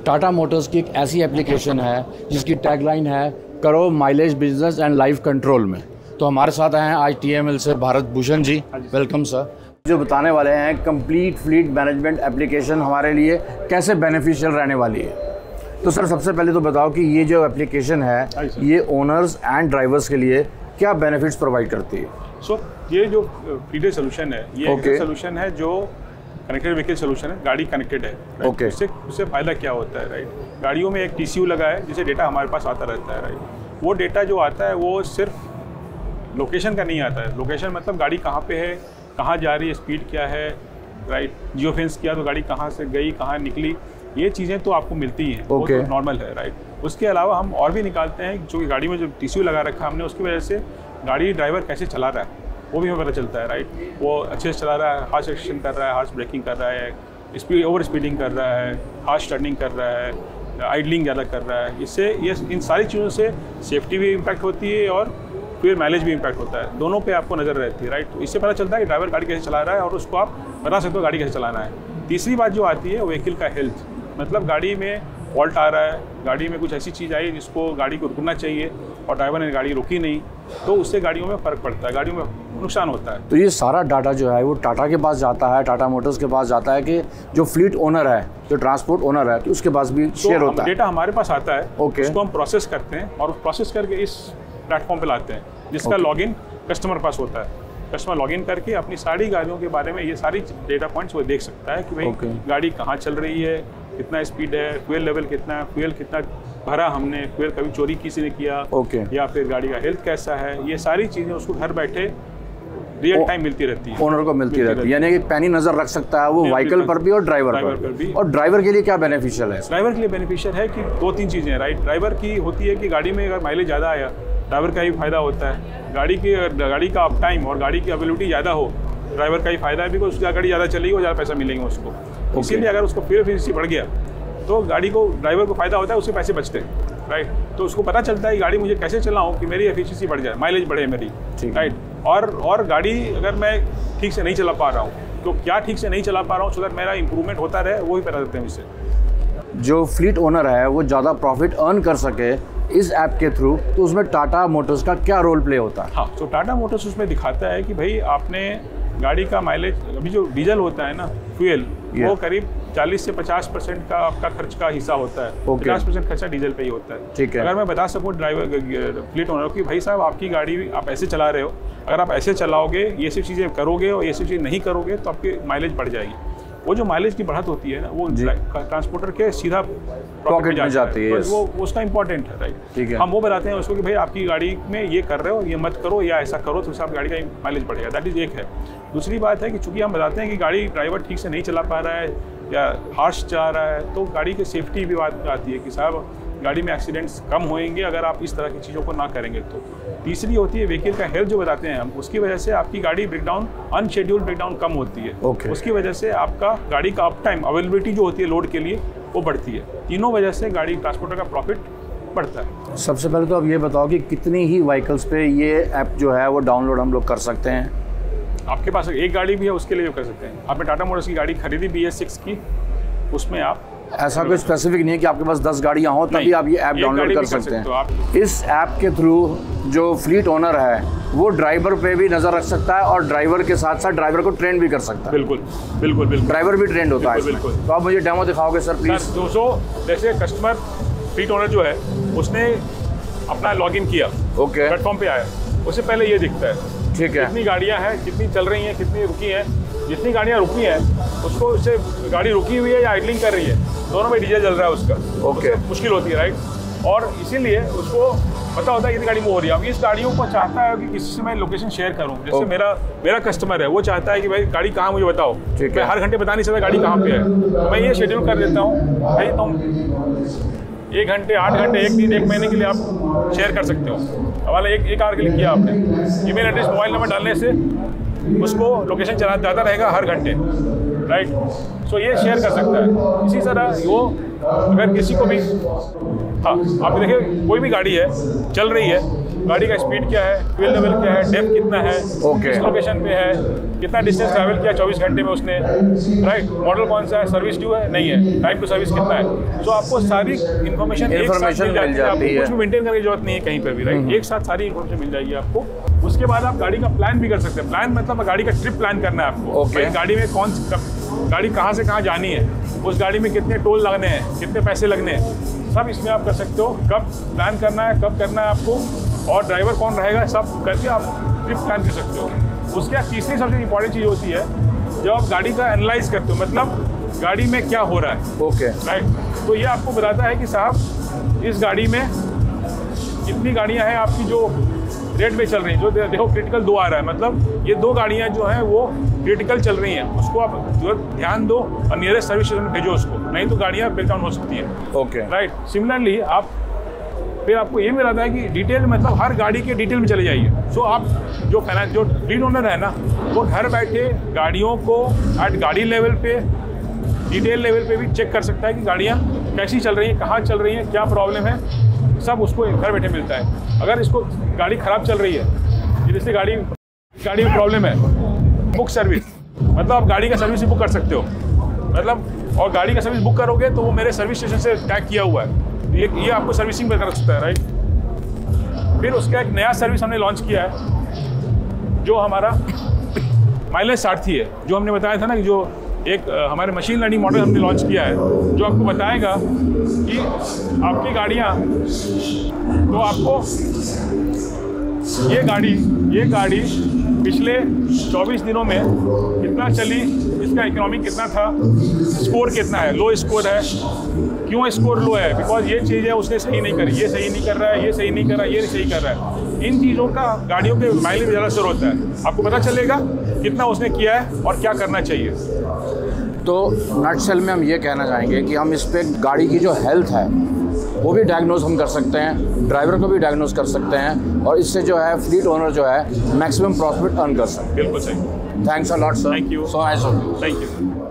Tata Motors की एक ऐसी एप्लीकेशन है जिसकी टैगलाइन है करो mileage business and life control में। तो हमारे साथ हैं आज TML से भारत भूषण जी, वेलकम सर। जो बताने वाले हैं कंप्लीट फ्लीट मैनेजमेंट एप्लीकेशन हमारे लिए कैसे बेनिफिशियल रहने वाली है। तो सर सबसे पहले तो बताओ कि ये जो एप्लीकेशन है ये ओनर्स एंड ड्राइवर्स के लिए क्या बेनिफिट्स प्रोवाइड करती है। ये जो फ्लीट सोल्यूशन है ये एक सोल्यूशन है जो कनेक्टेड व्हीकल सोल्यूशन है, गाड़ी कनेक्टेड है। उससे फ़ायदा क्या होता है, राइट। गाड़ियों में एक TCU लगा है जिससे डेटा हमारे पास आता रहता है, राइट। वो डेटा जो आता है वो सिर्फ लोकेशन का नहीं आता है। लोकेशन मतलब गाड़ी कहाँ पे है, कहाँ जा रही है, स्पीड क्या है, राइट। जियो फेंस किया तो गाड़ी कहाँ से गई, कहाँ निकली, ये चीज़ें तो आपको मिलती ही हैं, वो तो नॉर्मल है, राइट। उसके अलावा हम और भी निकालते हैं जो कि गाड़ी में जो TCU लगा रखा है हमने, उसकी वजह से गाड़ी ड्राइवर कैसे चला रहा है वो भी हमें पता चलता है, राइट। वो अच्छे से चला रहा है, हार्श एक्शन कर रहा है, हार्श ब्रेकिंग कर रहा है, ओवर स्पीडिंग कर रहा है, हार्श टर्निंग कर रहा है, आइडलिंग ज़्यादा कर रहा है। इससे ये इन सारी चीज़ों से सेफ्टी भी इम्पैक्ट होती है और फिर माइलेज भी इम्पैक्ट होता है। दोनों पे आपको नज़र रहती है, राइट। तो इससे पता चलता है कि ड्राइवर गाड़ी कैसे चला रहा है और उसको आप बता सकते हो गाड़ी कैसे चलाना है। तीसरी बात जो आती है व्हीकल का हेल्थ, मतलब गाड़ी में फॉल्ट आ रहा है, गाड़ी में कुछ ऐसी चीज़ आई जिसको गाड़ी को रुकना चाहिए और ड्राइवर ने गाड़ी रोकी नहीं, तो उससे गाड़ियों में फ़र्क पड़ता है, गाड़ियों में नुकसान होता है। तो ये सारा डाटा जो है वो टाटा के पास जाता है, टाटा मोटर्स के पास जाता है कि जो फ्लीट ओनर है, जो ट्रांसपोर्ट ओनर है, तो उसके पास भी शेयर होता है। डेटा हमारे पास आता है, उसको हम प्रोसेस करते हैं और प्रोसेस करके इस प्लेटफॉर्म पर लाते हैं जिसका लॉगिन कस्टमर पास होता है। कस्टमर लॉगिन करके अपनी सारी गाड़ियों के बारे में ये सारी डेटा पॉइंट्स वो देख सकता है कि भाई गाड़ी कहाँ चल रही है, कितना स्पीड है, फ्यूल लेवल कितना है, फ्यूल कितना भरा हमने, फ्यूल कभी चोरी किसी ने किया, या फिर गाड़ी का हेल्थ कैसा है, ये सारी चीज़ें उसको घर बैठे रियल टाइम मिलती रहती है, ओनर को मिलती रहती है। यानी कि पैनी नज़र रख सकता है वो व्हीकल पर भी और ड्राइवर पर भी। और ड्राइवर के लिए क्या बेनिफिशियल है? ड्राइवर के लिए बेनिफिशियल है कि 2-3 चीज़ें, राइट। ड्राइवर की होती है कि गाड़ी में अगर माइलेज ज़्यादा आया, ड्राइवर का ही फायदा होता है। गाड़ी का अप टाइम और गाड़ी की अवेलेबिलिटी ज़्यादा हो, ड्राइवर का ही फायदा है, बिकॉज उसकी गाड़ी ज़्यादा चलेगी और ज़्यादा पैसा मिलेंगे उसको। इसीलिए अगर उसको फ्यूल एफिशिएंसी बढ़ गया तो गाड़ी को, ड्राइवर को फायदा होता है, उसके पैसे बचते हैं, राइट। तो उसको पता चलता है कि गाड़ी मुझे कैसे चलाऊं कि मेरी एफिशिएंसी बढ़ जाए, माइलेज बढ़े मेरी, राइट। और गाड़ी अगर मैं ठीक से नहीं चला पा रहा हूँ तो क्या ठीक से नहीं चला पा रहा हूँ, सो दैट मेरा इंप्रूवमेंट होता रहे, वो भी पता देते हैं इससे। जो फ्लीट ओनर है वो ज़्यादा प्रॉफिट अर्न कर सके इस ऐप के थ्रू, तो उसमें टाटा मोटर्स का क्या रोल प्ले होता है? हाँ, तो टाटा मोटर्स उसमें दिखाता है कि भाई आपने गाड़ी का माइलेज, अभी जो डीजल होता है ना, फ्यूल, वो करीब 40 से 50% का आपका खर्च का हिस्सा होता है। 50% खर्चा डीजल पे ही होता है। ठीक है। अगर मैं बता सकूँ ड्राइवर, फ्लीट ओनर की भाई साहब आपकी गाड़ी आप ऐसे चला रहे हो, अगर आप ऐसे चलाओगे, ये सब चीज़ें करोगे और ये सब चीज़ें नहीं करोगे तो आपकी माइलेज बढ़ जाएगी। वो जो माइलेज की बढ़त होती है ना, वो ट्रांसपोर्टर के सीधा पॉकेट में जाती है, वो उसका इंपॉर्टेंट है, राइट। ठीक है। हम वो बताते हैं उसको कि भाई आपकी गाड़ी में ये कर रहे हो, ये मत करो, या ऐसा करो तो आप गाड़ी का माइलेज बढ़ेगा। दैट इज एक है। दूसरी बात है कि चूंकि हम बताते हैं कि गाड़ी ड्राइवर ठीक से नहीं चला पा रहा है या हार्श चला रहा है, तो गाड़ी की सेफ्टी भी बात आती है कि साहब गाड़ी में एक्सीडेंट्स कम होंगे अगर आप इस तरह की चीज़ों को ना करेंगे तो। तीसरी होती है व्हीकल का हेल्थ, जो बताते हैं हम, उसकी वजह से आपकी गाड़ी ब्रेकडाउन, अनशेड्यूल्ड ब्रेकडाउन कम होती है। उसकी वजह से आपका गाड़ी का अप टाइम, अवेलेबिलिटी जो होती है लोड के लिए, वो बढ़ती है। तीनों वजह से गाड़ी ट्रांसपोर्टर का प्रॉफिट बढ़ता है। सबसे पहले तो अब ये बताओ कि कितनी ही व्हीकल्स पे ये ऐप जो है वो डाउनलोड हम लोग कर सकते हैं? आपके पास एक गाड़ी भी है उसके लिए कर सकते हैं। आपने टाटा मोटर्स की गाड़ी खरीदी BS6 की, उसमें आप ऐसा कोई स्पेसिफिक नहीं है कि आपके पास 10 गाड़ियाँ हों तभी आप ये ऐप डाउनलोड कर सकते हैं। इस ऐप के थ्रू जो फ्लीट ओनर है वो ड्राइवर पे भी नज़र रख सकता है और ड्राइवर के साथ साथ ड्राइवर को ट्रेन भी कर सकता है। बिल्कुल बिल्कुल बिल्कुल, ड्राइवर भी ट्रेंड होता है। बिल्कुल। तो आप मुझे डेमो दिखाओगे सर प्लीज़? दोस्तों, जैसे कस्टमर फ्लीट ओनर जो है उसने अपना लॉगिन किया, प्लेटफॉर्म पे आया, उससे पहले ये दिखता है, ठीक है, कितनी गाड़ियाँ हैं, कितनी चल रही हैं, कितनी रुकी हैं। जितनी गाड़ियाँ रुकी हैं उसको, उससे गाड़ी रुकी हुई है या आइडलिंग कर रही है, दोनों में डीजल जल रहा है उसका, मुश्किल होती है, राइट। और इसीलिए उसको पता होता है कितनी गाड़ी मूव हो रही है। अब इस गाड़ियों को चाहता है कि किसी से मैं लोकेशन शेयर करूं, जैसे मेरा कस्टमर है, वो चाहता है कि भाई गाड़ी कहाँ मुझे बताओ, मैं हर घंटे बता नहीं सकता गाड़ी कहाँ पे है, तो मैं ये शेड्यूल कर देता हूँ, भाई तुम 1 घंटे, 8 घंटे, 1 दिन, 1 महीने के लिए आप शेयर कर सकते हो। हमारा एक आवर के लिए किया आपने, ईमेल एड्रेस, मोबाइल नंबर डालने से उसको लोकेशन चला जाता रहेगा हर घंटे, राइट। सो ये शेयर कर सकता है। इसी तरह वो अगर किसी को भी, हाँ, आप देखिए कोई भी गाड़ी है चल रही है, गाड़ी का स्पीड क्या है, फ्यूल लेवल क्या है, डेप्थ कितना है, किस लोकेशन पे है, कितना डिस्टेंस ट्रैवल किया 24 घंटे में उसने, राइट, मॉडल कौन सा है, सर्विस ड्यू है नहीं है, टाइम टू सर्विस कितना है। तो आपको सारी इन्फॉर्मेशन एक साथ मिल जाती है, आपको कुछ भी मेंटेन करने की जरूरत नहीं है कहीं पर भी, राइट, एक साथ सारी इन्फॉर्मेशन मिल जाएगी आपको। उसके बाद आप गाड़ी का प्लान भी कर सकते हैं। प्लान मतलब गाड़ी का ट्रिप प्लान करना है आपको, गाड़ी में गाड़ी कहाँ से कहाँ जानी है, उस गाड़ी में कितने टोल लगने हैं, कितने पैसे लगने हैं, सब इसमें आप कर सकते हो। कब प्लान करना है, कब करना है आपको, और ड्राइवर कौन रहेगा, सब करके आप ट्रिप प्लान कर सकते हो। उसके बाद तीसरी सबसे इंपॉर्टेंट चीज़ होती है जब आप गाड़ी का एनालाइज करते हो, मतलब गाड़ी में क्या हो रहा है, राइट। तो ये आपको बताता है कि साहब इस गाड़ी में कितनी गाड़ियाँ हैं आपकी जो रेट में चल रही हैं, जो देखो क्रिटिकल 2 आ रहा है, मतलब ये 2 गाड़ियाँ जो हैं वो क्रिटिकल चल रही हैं, उसको आप ध्यान दो और नियरेस्ट सर्विस स्टेशन में भेजो उसको, नहीं तो गाड़ियाँ ब्रेकडाउन हो सकती हैं, राइट। सिमिलरली आप फिर आपको ये मिला था कि डिटेल मतलब हर गाड़ी के डिटेल में चले जाइए। सो आप जो फ्लीट ओनर है ना, वो घर बैठे गाड़ियों को एट गाड़ी लेवल पे, डिटेल लेवल पे भी चेक कर सकता है कि गाड़ियाँ कैसी चल रही हैं, कहाँ चल रही हैं, क्या प्रॉब्लम है, सब उसको घर बैठे मिलता है। अगर इसको गाड़ी ख़राब चल रही है, जैसे गाड़ी में प्रॉब्लम है, बुक सर्विस, मतलब आप गाड़ी का सर्विस भी बुक कर सकते हो, मतलब, और गाड़ी का सर्विस बुक करोगे तो वो मेरे सर्विस स्टेशन से टैग किया हुआ है, ये आपको सर्विसिंग कर सकता है, राइट। फिर उसका एक नया सर्विस हमने लॉन्च किया है जो हमारा माइलेज सारथी है, जो हमने बताया था ना कि जो एक हमारे मशीन लर्निंग मॉडल हमने लॉन्च किया है, जो आपको बताएगा कि आपकी गाड़ियाँ, तो आपको ये गाड़ी पिछले 24 दिनों में कितना चली, इसका इकोनॉमिक कितना था, स्कोर कितना है, लो स्कोर है, क्यों स्कोर लो है, बिकॉज ये चीज़ है उसने सही नहीं करी, ये सही नहीं कर रहा है, ये सही नहीं कर रहा है, ये सही कर रहा है। इन चीज़ों का गाड़ियों के माइलेज में ज़्यादा असर होता है, आपको पता चलेगा कितना उसने किया है और क्या करना चाहिए। तो नटशेल में हम ये कहना चाहेंगे कि हम इस पे गाड़ी की जो हेल्थ है वो भी डायग्नोज हम कर सकते हैं, ड्राइवर को भी डायग्नोज कर सकते हैं, और इससे जो है फ्लीट ओनर जो है मैक्सिमम प्रॉफिट अर्न कर सकते हैं। बिल्कुल सही। Thanks a lot sir. Thank you. So nice of you. Thank you.